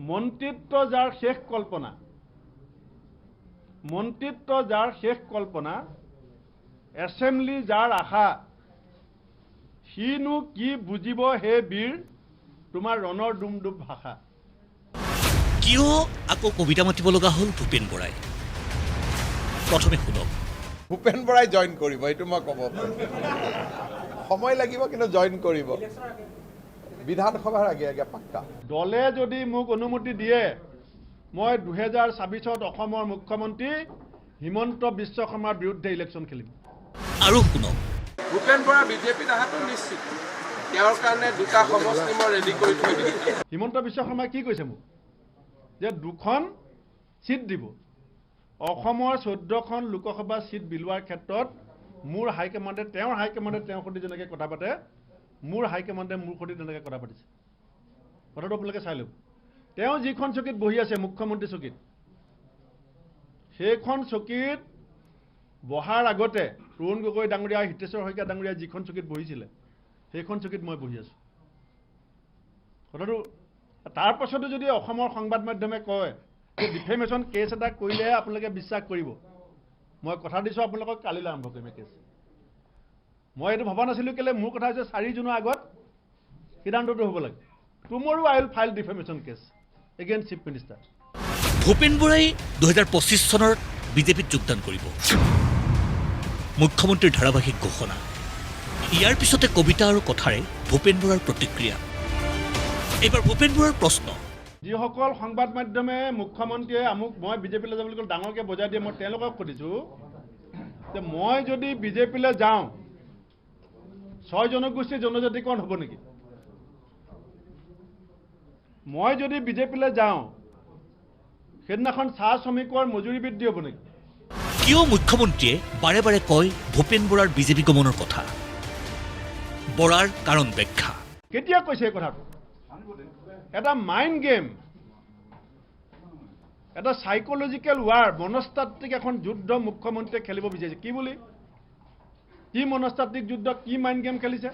মন্ত্ৰিত্ব যাৰ শেষ কল্পনা, মন্ত্ৰিত্ব যাৰ শেষ কল্পনা, এসেম্বলি যাৰ আশা, সিনো কি বুজিব হে বীৰ তোমাৰ ৰণৰ ডুমডুম ভাষা। কিয় আকৌ কবিতা মাতিব লগা হ'ল ভূপেন বৰাই? প্ৰথমে শুনক। ভূপেন বৰাই জইন কৰিব, এইটো মই ক'ব পাৰিম। সময় লাগিব কিন্তু জইন কৰিব, বিধানসভাৰ আগে আগে পাক্কা। দলে যদি মোক অনুমতি দিয়ে মই 2026ত অসমৰ মুখ্যমন্ত্ৰী হিমন্ত বিশ্ব শৰ্মাৰ বিৰুদ্ধে ইলেকশ্যন খেলিম। আৰু শুনক। ভূপেন বৰা বিজেপিত অহাটো নিশ্চিত, তেওঁৰ কাৰণে দুটা সমষ্টি মই ৰেডি কৰি থৈ দিছোঁ। হিমন্ত বিশ্ব শৰ্মাই কি কৈছে মোক যে 2খন চিট দিব। অসমৰ 14খন লোকসভা চিট বিলোৱাৰ ক্ষেত্ৰত মোৰ হাইকমাণ্ডে, তেওঁৰ হাইকমাণ্ডে তেওঁৰ সৈতে যেনেকৈ কথা পাতে, মোৰ হাইকমাণ্ডে মোৰ সৈতে তেনেকৈ কথা পাতিছে। কথাটো আপোনালোকে চাই ল'ব। তেওঁ যিখন চকীত বহি আছে মুখ্যমন্ত্ৰী চকীত, সেইখন চকীত বহাৰ আগতে তৰুণ গগৈ ডাঙৰীয়া, হিতেশ্বৰ শইকীয়া ডাঙৰীয়া যিখন চকীত বহিছিলে সেইখন চকীত মই বহি আছোঁ। কথাটো তাৰ পাছতো যদি অসমৰ সংবাদ মাধ্যমে কয় যে ডিফেমেশ্যন কেছ এটা কৰিলেহে আপোনালোকে বিশ্বাস কৰিব, মই কথা দিছোঁ আপোনালোকক কালিলৈ আৰম্ভ কৰিম এই কেছ। মই এইটো ভবা নাছিলোঁ, কেলৈ মোৰ কথা হৈছে 4 জুনৰ আগত সিদ্ধান্তটো হ'ব লাগে। Tomorrow I will file defamation case against chief minister. Bhupen বৰাই 2025 চনৰ বিজেপিত যোগদান কৰিব। মুখ্যমন্ত্ৰীৰ ধাৰাবাহিক ঘোষণা। ইয়াৰ পিছতে কবিতা আৰু কথাৰে ভূপেন বৰাৰ প্ৰতিক্ৰিয়া। এইবাৰ ভূপেন বৰাৰ প্ৰশ্ন। যিসকল সংবাদ মাধ্যমে মুখ্যমন্ত্ৰীয়ে মই বিজেপিলৈ যাব বুলি ক'লে ডাঙৰকৈ বজাই দিয়ে, মই তেওঁলোকক সুধিছোঁ যে মই যদি বিজেপিলৈ যাওঁ 6 জনগোষ্ঠীৰ জনজাতিকৰণ হ'ব নেকি? মই যদি বিজেপিলৈ যাওঁ সেইদিনাখন চাহ শ্ৰমিকৰ মজুৰি বৃদ্ধি হ'ব নেকি? কিয় মুখ্যমন্ত্ৰীয়ে বাৰে বাৰে কয় ভূপেন বৰাৰ বিজেপি গমনৰ কথা? বৰাৰ কাৰণ ব্যাখ্যা। কেতিয়া কৈছে এই কথাটো? এটা মাইণ্ড গেম, এটা চাইকলজিকেল ৱাৰ, মনস্তাত্ত্বিক এখন যুদ্ধ মুখ্যমন্ত্ৰীয়ে খেলিব বিচাৰিছে। কি বুলি? কি মনস্তাত্ত্বিক যুদ্ধ, কি মাইণ্ড গেম খেলিছে?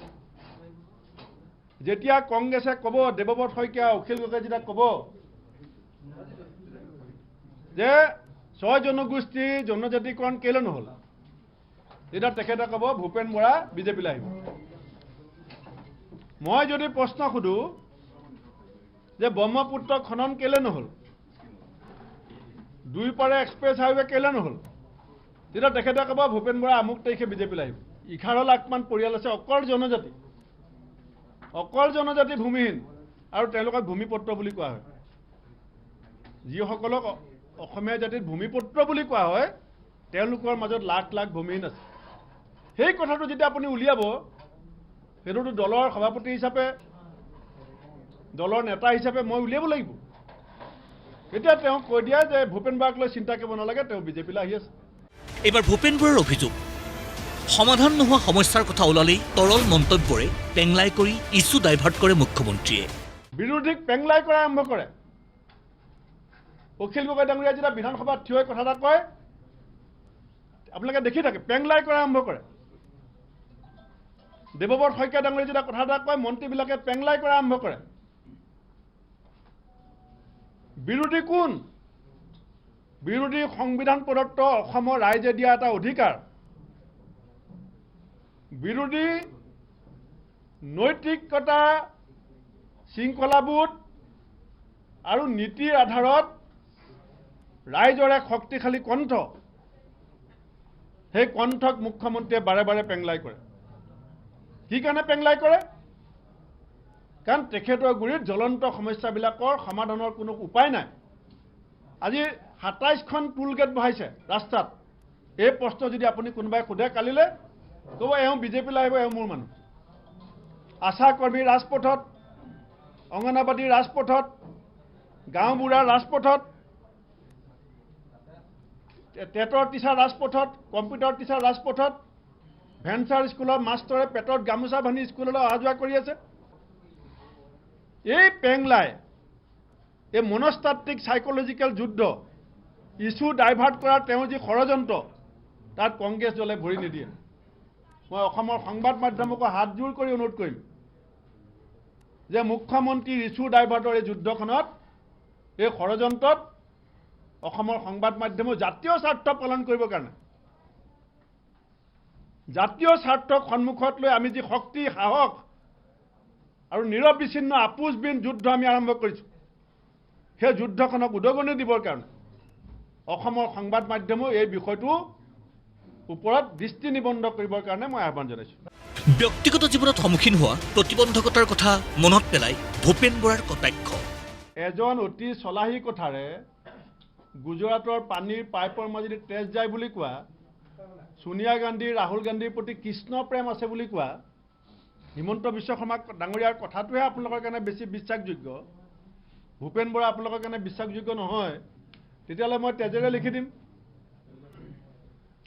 যেতিয়া কংগ্ৰেছে ক'ব, দেৱব্ৰত শইকীয়া, অখিল গগৈ যেতিয়া ক'ব যে 6 জনগোষ্ঠীৰ জনজাতিকৰণ কেলৈ নহ'ল, তেতিয়া তেখেতে ক'ব ভূপেন বৰা বিজেপিলৈ আহিব। মই যদি প্ৰশ্ন সোধোঁ যে ব্ৰহ্মপুত্ৰ খনন কেলৈ নহ'ল, 2 পাৰে এক্সপ্ৰেছ হাইৱে কেলৈ নহ'ল, তেতিয়া তেখেতে ক'ব ভূপেন বৰা আমুক তাৰিখে বিজেপিলৈ আহিব। 11 লাখমান পৰিয়াল আছে অকল জনজাতি ভূমিহীন, আৰু তেওঁলোকক ভূমিপত্ৰ বুলি কোৱা হয়। যিসকলক অসমীয়া জাতিৰ ভূমিপত্ৰ বুলি কোৱা হয় তেওঁলোকৰ মাজত লাখ লাখ ভূমিহীন আছে। সেই কথাটো যেতিয়া আপুনি উলিয়াব, সেইটোতো দলৰ সভাপতি হিচাপে, দলৰ নেতা হিচাপে মই উলিয়াব লাগিব। এতিয়া তেওঁ কৈ দিয়ে যে ভূপেন বৰাক লৈ চিন্তা কৰিব নালাগে, তেওঁ বিজেপিলৈ আহি আছে। এইবাৰ ভূপেন বৰাৰ অভিযোগ, সমাধান নোহোৱা সমস্যাৰ কথা ওলালেই তৰল মন্তব্যৰে পেংলাই কৰি ইছ্যু ডাইভাৰ্ট কৰে মুখ্যমন্ত্ৰীয়ে। বিৰোধীক পেংলাই কৰা আৰম্ভ কৰে। অখিল গগৈ ডাঙৰীয়া যেতিয়া বিধানসভাত থিয় হৈ কথা এটা কয়, আপোনালোকে দেখি থাকে, পেংলাই কৰা আৰম্ভ কৰে। দেৱব্ৰত শইকীয়া ডাঙৰীয়া যেতিয়া কথা এটা কয়, মন্ত্ৰীবিলাকে পেংলাই কৰা আৰম্ভ কৰে। বিৰোধী কোন? বিৰোধী সংবিধান প্ৰদত্ত অসমৰ ৰাইজে দিয়া এটা অধিকাৰ। বিৰোধী নৈতিকতা, শৃংখলাবোধ আৰু নীতিৰ আধাৰত ৰাইজৰ এক শক্তিশালী কণ্ঠ, সেই কণ্ঠক মুখ্যমন্ত্ৰীয়ে বাৰে বাৰে পেংলাই কৰে। কি কাৰণে পেংলাই কৰে? কাৰণ তেখেতৰ গুৰিত জ্বলন্ত সমস্যাবিলাকৰ সমাধানৰ কোনো উপায় নাই। আজি 27খন টুল গেট বহাইছে ৰাস্তাত। এই প্ৰশ্ন যদি আপুনি কোনোবাই সোধে কালিলৈ, ক'ব এওঁ বিজেপিলৈ আহিব, এওঁ মোৰ মানুহ। আশা কৰ্মী ৰাজপথত, অংগনাবাদী ৰাজপথত, গাঁওবুঢ়াৰ ৰাজপথত, টেটৰ টিচাৰ ৰাজপথত, কম্পিউটাৰ টিচাৰ ৰাজপথত, ভেঞ্চাৰ স্কুলৰ মাষ্টৰে পেটত গামোচা বান্ধি স্কুললৈ অহা যোৱা কৰি আছে। এই পেংলাই, এই মনস্তাত্ত্বিক চাইকলজিকেল যুদ্ধ, ইছ্যু ডাইভাৰ্ট কৰাৰ তেওঁৰ যি ষড়যন্ত্ৰ, তাত কংগ্ৰেছ দলে ভৰি নিদিয়ে। মই অসমৰ সংবাদ মাধ্যমকো হাতজোৰ কৰি অনুৰোধ কৰিম যে মুখ্যমন্ত্ৰীৰ ইছ্যু ডাইভাৰ্টৰ এই যুদ্ধখনত এই ষড়যন্ত্ৰত অসমৰ সংবাদ মাধ্যমৰ জাতীয় স্বাৰ্থ পালন কৰিবৰ কাৰণে জাতীয় স্বাৰ্থক সন্মুখত লৈ আমি যি শক্তি সাহস আৰু নিৰবিচ্ছিন্ন আপোচবিহীন যুদ্ধ আমি আৰম্ভ কৰিছোঁ সেই যুদ্ধখনক উদগনি দিবৰ কাৰণে অসমৰ সংবাদ মাধ্যমেও এই বিষয়টো ওপৰত দৃষ্টি নিবদ্ধ কৰিবৰ কাৰণে মই আহ্বান জনাইছোঁ ব্যক্তিগত জীৱনত সন্মুখীন হোৱা প্ৰতিবন্ধকতাৰ কথা মনত পেলাই ভূপেন বৰাৰ কটাক্ষ এজন অতি চলাহী কথাৰে গুজৰাটৰ পানীৰ পাইপৰ মাজেদি তেজ যায় বুলি কোৱা সোনিয়া গান্ধী ৰাহুল গান্ধীৰ প্ৰতি কৃষ্ণ প্ৰেম আছে বুলি কোৱা হিমন্ত বিশ্ব শৰ্মা ডাঙৰীয়াৰ কথাটোহে আপোনালোকৰ কাৰণে বেছি বিশ্বাসযোগ্য ভূপেন বৰা আপোনালোকৰ কাৰণে বিশ্বাসযোগ্য নহয় তেতিয়াহ'লে মই তেজেৰে লিখি দিম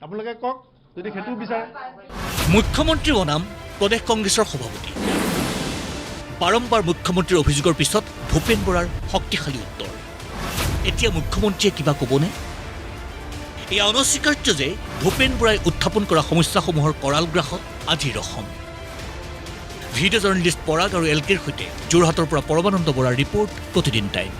আপোনালোকে কওক যদি সেইটো বিচাৰে মুখ্যমন্ত্ৰী বনাম প্ৰদেশ কংগ্ৰেছৰ সভাপতি বাৰম্বাৰ মুখ্যমন্ত্ৰীৰ অভিযোগৰ পিছত ভূপেন বৰাৰ শক্তিশালী উত্তৰ এতিয়া মুখ্যমন্ত্ৰীয়ে কিবা ক'বনে এয়া অনস্বীকাৰ্য যে ভূপেন বৰাই উত্থাপন কৰা সমস্যাসমূহৰ কৰাল গ্ৰাসত আজিৰ অসম ভিডিঅ' জাৰ্নেলিষ্ট পৰাগ আৰু এল কেৰ সৈতে যোৰহাটৰ পৰা পৰমানন্দ বৰাৰ ৰিপৰ্ট প্ৰতিদিন টাইম